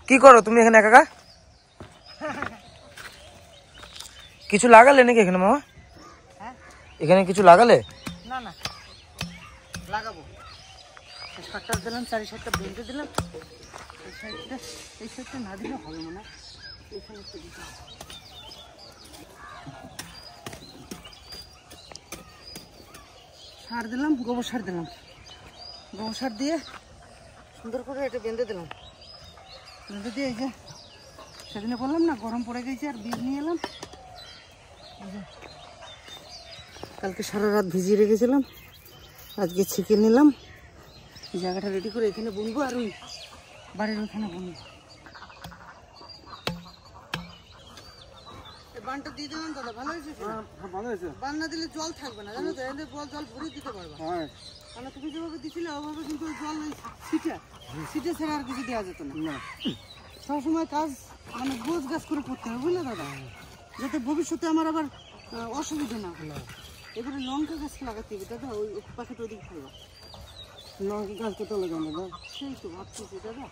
কি করো তুমি এখানে একা একা? কিছু লাগালে নাকি এখানে মামা? হ্যাঁ, এখানে কিছু লাগালে? না না লাগাবো। শাকটা দিলাম, 4-7টা বেঁধে দিলাম। এই সাইডটা না দিলে হবে না, এখানে একটু দিতে হবে। সার দিলাম, গোবর সার দিলাম। গোবর সার দিয়ে সুন্দর করে এটা বেঁধে দিলাম। বেঁধে দিয়ে এই যে সেদিনে বললাম না গরম পড়ে গেছে, আর বীজ নিয়ে এলাম। কালকে সারা রাত ভিজিয়ে রেখেছিলাম, আজকে ছেঁকে নিলাম। জায়গাটা রেডি করে এখানে বুনবো, আর ওই বাড়ির ওখানে বুনবো। বানটা দিয়ে দিলাম দাদা, ভালো হয়েছে? ভালো হয়েছে। বান না দিলে জল থাকবে না, জানো তো, এদের জল ভরে দিতে পারবে। কারণ তুমি যেভাবে দিছিলে ওভাবে কিন্তু ওই জল ওই সিটে ছাড়া আর কিছু দেওয়া যেত না। সবসময় কাজ মানে গোছ গাছ করে করতে হবে, বুঝলে দাদা, যাতে ভবিষ্যতে আমার আবার অসুবিধা না হয়। এবারে লঙ্কা গাছ লাগাতে হবে দাদা, ওই পাখিটা ওদিকে ফেলবো। লঙ্কা গাছ তো লাগাবো দাদা, সেই তো ভাবতেছি দাদা।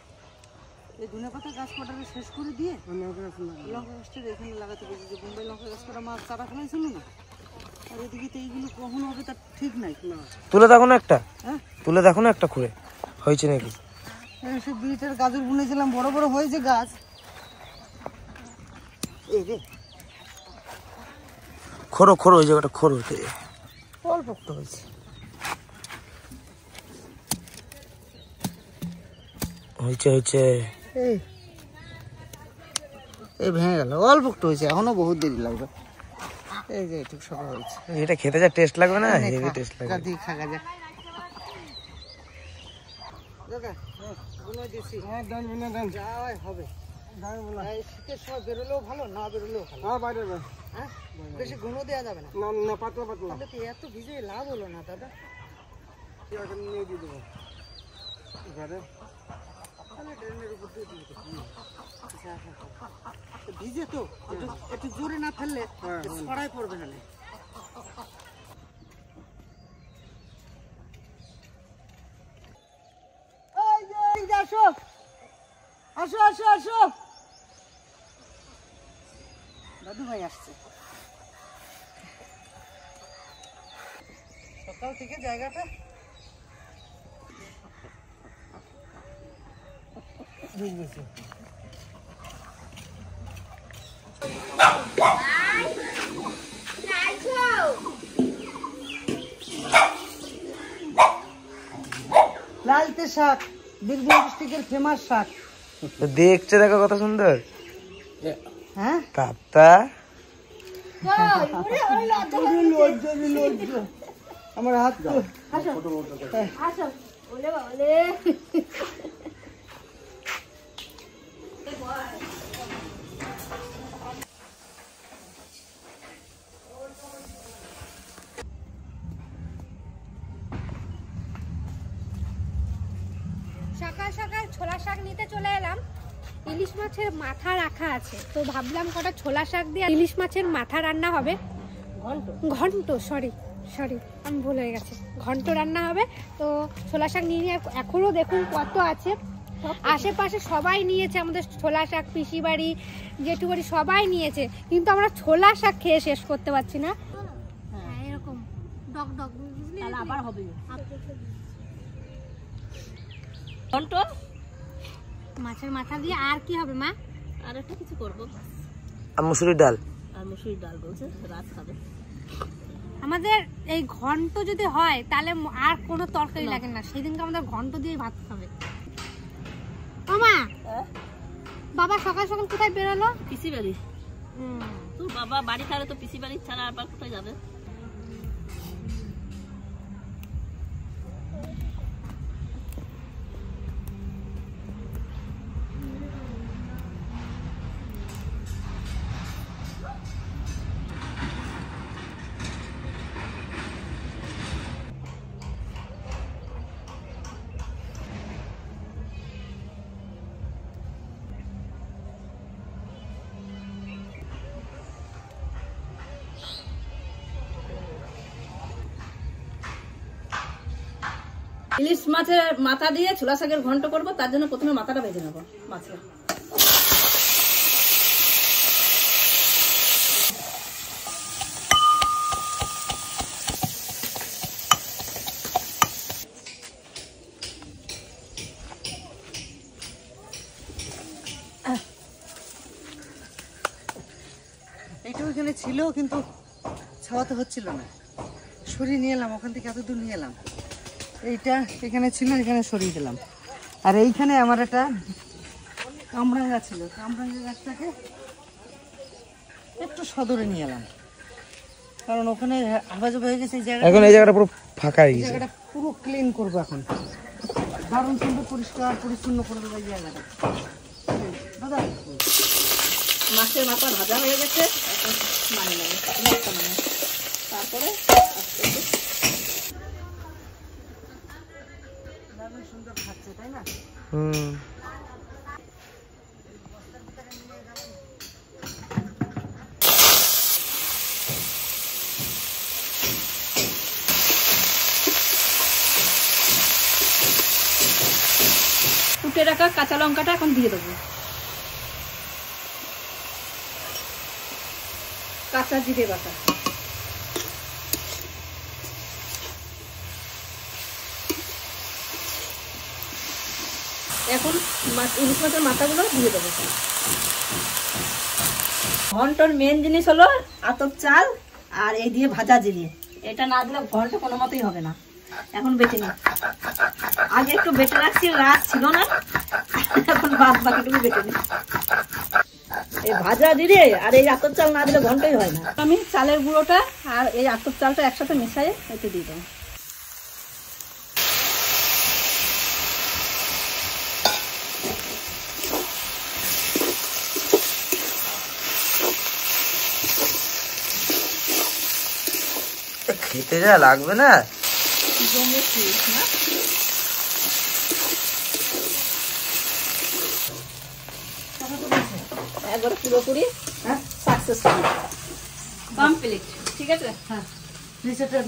এই ধনে পাতা গাছ কাটারে শেষ করে দিয়ে লঙ্কা গাছটা এখানে লাগাতে পেরেছি। যে বোম্বাই লঙ্কা গাছ করা মাছ চারা ফেলাইছিল না, আর এদিকে তো এইগুলো কখন হবে তার ঠিক নাই। তুলে দেখো না একটা, হ্যাঁ তুলে দেখো না একটা খুঁড়ে হয়েছে নাকি। সে বিটের গাজর বুনেছিলাম, বড় বড় হয়েছে গাছ। এই রে খোরো খোরো, ওই জায়গাটা খোরো, অল্প একটু হয়েছে। হয়েছে হয়েছে, এই ভেঙে গেল, অল্প একটু হয়েছে, এখনো বহুত দেরি লাগবে। এই যে ঠিক সব হয়েছে। এটা খেতে যা টেস্ট লাগবে না, হেভি টেস্ট লাগবে। দিয়ে খাগা যা দাদা, গুলো দিছি। হ্যাঁ ডান বিনা ডান যা হয় হবে। ডান বলা এই শীতের সময় বেরোলেও ভালো, না বেরোলেও ভালো। হ্যাঁ বাইরে যাবে। হ্যাঁ বেশি গুঁড়ো দেওয়া যাবে না। না না পাতলা পাতলা। তাহলে তো এত ভিজে লাভ হলো না দাদা। কি এখন নিয়ে দিয়ে দেবো ঘরে, তাহলে ড্রেনের উপর দিয়ে দিই। ভিজে তো একটু জোরে না ফেললে ছড়াই পড়বে না। আসো আসো আসো আসো, দাদু ভাই আসছে। সকাল থেকে জায়গাটা বুঝেছি। লালতে শাক বীরভূম ডিস্ট্রিক্টের ফেমাস শাক। দেখছে দেখো কত সুন্দর। হ্যাঁ কাপ্তা আমার হাত তো সকাল সকাল ছোলা শাক নিতে চলে এলাম। ইলিশ মাছের মাথা রাখা আছে, তো ভাবলাম কটা ছোলা শাক দিয়ে ইলিশ মাছের মাথা রান্না হবে। ঘন্ট সরি আমি ভুল হয়ে গেছে, ঘন্ট রান্না হবে। তো ছোলা শাক নিয়ে এখনো দেখুন কত আছে, আশেপাশে সবাই নিয়েছে, আমাদের ছোলা শাক পিসি বাড়ি জেঠু বাড়ি সবাই নিয়েছে, কিন্তু আমরা ছোলা শাক খেয়ে শেষ করতে পারছি না। এরকম ডক ডক আবার হবে ঘন্ট মাছের মাথা দিয়ে। আর কি হবে মা? আর একটা কিছু করবো, আর মুসুরির ডাল। আর মুসুরির ডাল বলছে রাত খাবে। আমাদের এই ঘন্ট যদি হয় তাহলে আর কোনো তরকারি লাগে না, সেদিনকে আমাদের ঘন্ট দিয়ে ভাত খাবে। মামা বাবা সকাল সকাল কোথায় বেরোলো? পিসি বাড়ি। তোর বাবা বাড়ি থাকলে তো পিসি বাড়ি ছাড়া আবার কোথায় যাবে? ইলিশ মাছের মাথা দিয়ে ছোলা শাকের ঘন্ট করবো, তার জন্য প্রথমে মাথাটা ভেজে নেবো মাছের। এইটা ওইখানে ছিল কিন্তু ছাওয়াতে হচ্ছিল না, সরিয়ে নিয়ে এলাম, ওখান থেকে এত দূর নিয়ে এলাম। এইটা এখানে ছিল, এখানে সরিয়ে দিলাম। আর এইখানে আমার একটা কামরাঙ্গা ছিল, কামরাঙ্গা গাছটাকে একটু সদরে নিয়ে এলাম, কারণ ওখানে আবাজ হয়ে গেছে। এই জায়গাটা এখন এই জায়গাটা পুরো ফাঁকা হয়ে এই গেছে। জায়গাটা পুরো ক্লিন করবো এখন, দারুণ সুন্দর পরিষ্কার পরিচ্ছন্ন করে দেবো এই জায়গাটা। দাদা মাছের মাথা ভাজা হয়ে গেছে, এখন মানে নেবে তারপরে দারুণ সুন্দর খাচ্ছে, তাই না? হুম। কুটে রাখা কাঁচা লঙ্কাটা এখন দিয়ে দেবো, কাঁচা জিরে বাটা, এখন ইলিশ মাছের মাথাগুলো দিয়ে দেবো। ঘন্টর মেন জিনিস হলো আতপ চাল আর এই দিয়ে ভাজা জিরে, এটা না দিলে ঘন্ট কোনো মতেই হবে না। এখন বেটে নি, আগে একটু বেটে রাখছি, রাত ছিল না, এখন বাদ বাকিটুকু বেটে নি। এই ভাজা জিরে আর এই আতপ চাল না দিলে ঘন্টই হয় না। আমি চালের গুঁড়োটা আর এই আতপ চালটা একসাথে মেশাই এতে দিয়ে দেবো। খেতে যা লাগবে না, একবার পুরোপুরি সাকসেসফুল কমপ্লিট। ঠিক আছে, হ্যাঁ,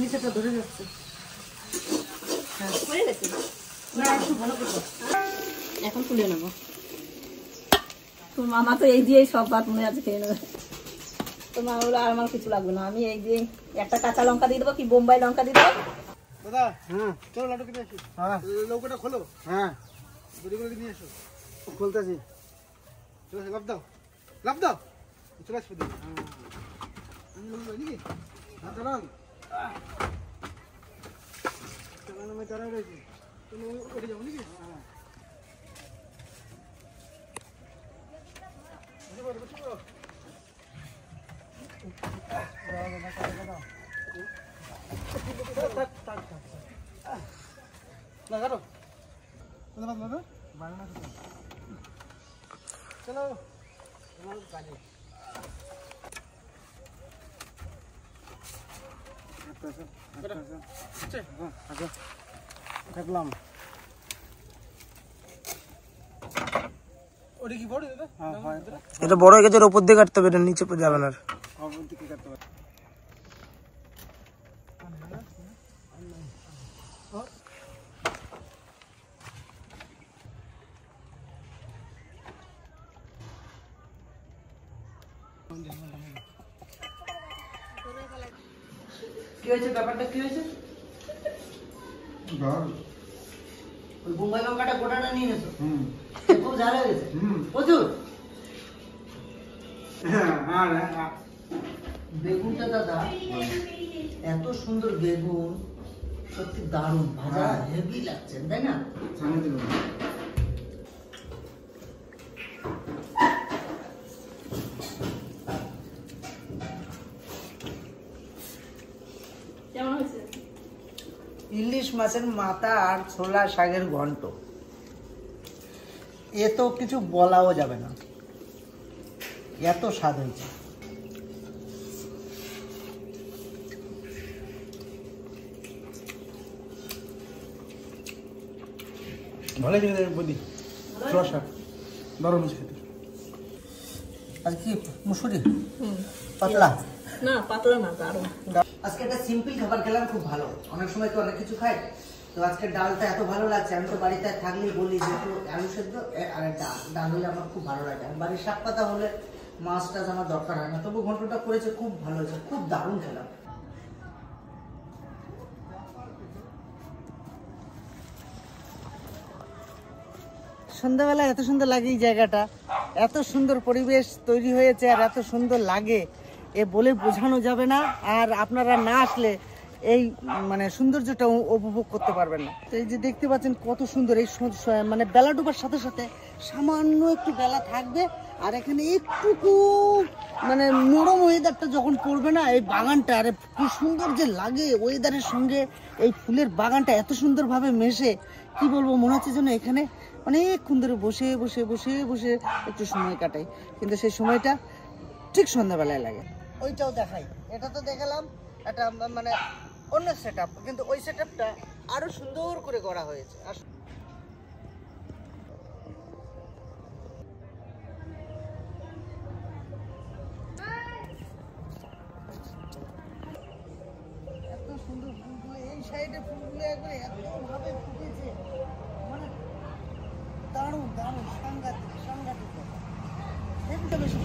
নিচেটা ধরে যাচ্ছে। হয়ে গেছে, না একটু ভালো করবো। এখন তুলে নেবো। তোর মামা তো এই দিয়েই সব ভাত মনে আছে খেয়ে নেবে। তোর মামা বলে আর আমার কিছু লাগবে না, আমি এই দিয়ে একটা কাঁচা লঙ্কা দিয়ে দেবো, কি বোম্বাই লঙ্কা দিয়ে দেবো। দাদা হ্যাঁ চলো লাড্ডু কিনে এসো। হ্যাঁ লৌকাটা খোলো। হ্যাঁ দড়িগুলো নিয়ে এসো। খুলতেছি, চলো লাভ দাও, লাভ দাও, চলে আসবে। আমি লোক নাকি হ্যাঁ চালান চালান, আমি দাঁড়ায় রয়েছি, তুমি উঠে যাবো নাকি? হ্যাঁ লাগানো চলো দেখলাম। ওটা কি বড় দাদা? হ্যাঁ এটা বড় হয়ে গেছে, ওপর দিয়ে কাটতে হবে, এটা নিচে যাবে না। ওপর দিকে কাটতে হবে। কি হয়েছে, ব্যাপারটা কি হয়েছে? ওই বোম্বাই লঙ্কাটা গোটাটা নিয়ে গেছো? খুব ঝাল হয়ে গেছে প্রচুর। বেগুনটা দাদা এত সুন্দর বেগুন, সত্যি দারুণ ভাজা, হেভি লাগছে তাই না? ইলিশ মাছের মাথা আর ছোলা শাকের ঘন্ট, এ তো কিছু বলাও যাবে না, এত স্বাদ হয়েছে। ভালো খেতে বলি, ছোলা শাক দারুণ হয়েছে খেতে। আর কি মুসুরি পাতলা? না পাতলা না, দারুণ। আজকে একটা সিম্পল খাবার খেলাম, খুব ভালো। অনেক সময় তো অনেক কিছু খাই, তো আজকে ডালটা এত ভালো লাগছে, আমি তো বাড়িতে থাকলেই বলি যে একটু আলু সেদ্ধ আর ডাল হলে আমার খুব ভালো লাগে। বাড়ির শাক পাতা হলে মাছ টাছ আমার দরকার হয় না, তবু ঘন্টটা করেছে খুব ভালো হয়েছে, খুব দারুণ খেলাম। সন্ধ্যাবেলা এত সুন্দর লাগে এই জায়গাটা, এত সুন্দর পরিবেশ তৈরি হয়েছে আর এত সুন্দর লাগে এ বলে বোঝানো যাবে না। আর আপনারা না আসলে এই মানে সৌন্দর্যটা উপভোগ করতে পারবেন না। তো এই যে দেখতে পাচ্ছেন কত সুন্দর, এই মানে বেলা ডোবার সাথে সাথে সামান্য একটু বেলা থাকবে আর এখানে একটুকু মানে নরম ওয়েদারটা যখন পড়বে না, এই বাগানটা আরে কি সুন্দর যে লাগে ওয়েদারের সঙ্গে এই ফুলের বাগানটা এত সুন্দরভাবে মেশে, কি বলবো, মনে হচ্ছে যেন এখানে অনেকক্ষণ ধরে বসে বসে বসে বসে একটু সময় কাটাই। কিন্তু সেই সময়টা ঠিক সন্ধ্যাবেলায় লাগে। ওইটাও দেখাই, এটা তো দেখালাম একটা মানে অন্য সেট আপ, কিন্তু ওই সেট আপটা আরো সুন্দর করে করা হয়েছে। এত সুন্দর ফুলগুলো, এই সাইডে ফুলগুলো একবার এত ভাবে ফুটেছে, মানে দারুণ দারুণ, সাংঘাতিক সাংঘাতিক। বেশি